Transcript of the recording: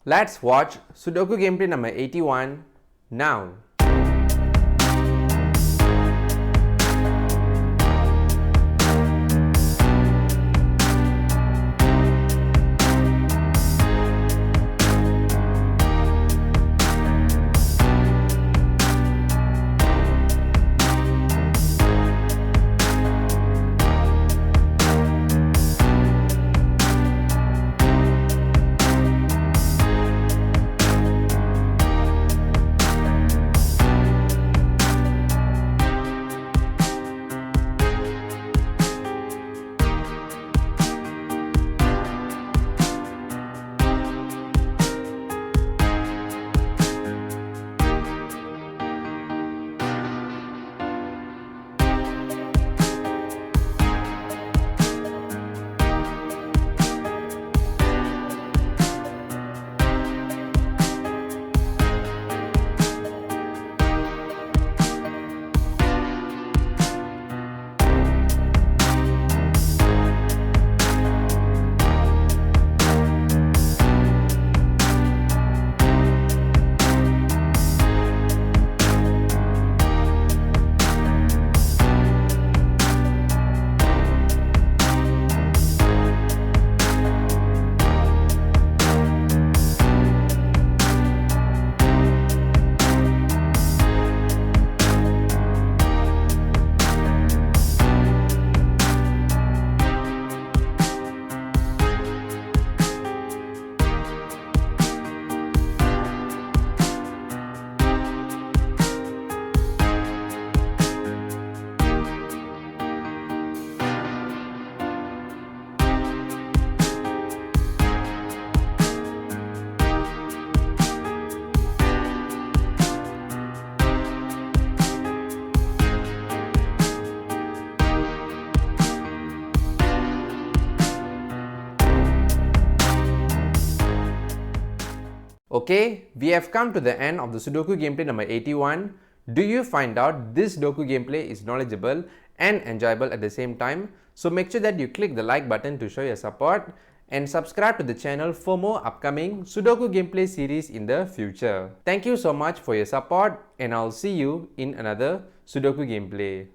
Let's watch Sudoku gameplay number 81 now. Okay, we have come to the end of the Sudoku gameplay number 81. Do you find out this Sudoku gameplay is knowledgeable and enjoyable at the same time? So make sure that you click the like button to show your support and subscribe to the channel for more upcoming Sudoku gameplay series in the future. Thank you so much for your support and I'll see you in another Sudoku gameplay.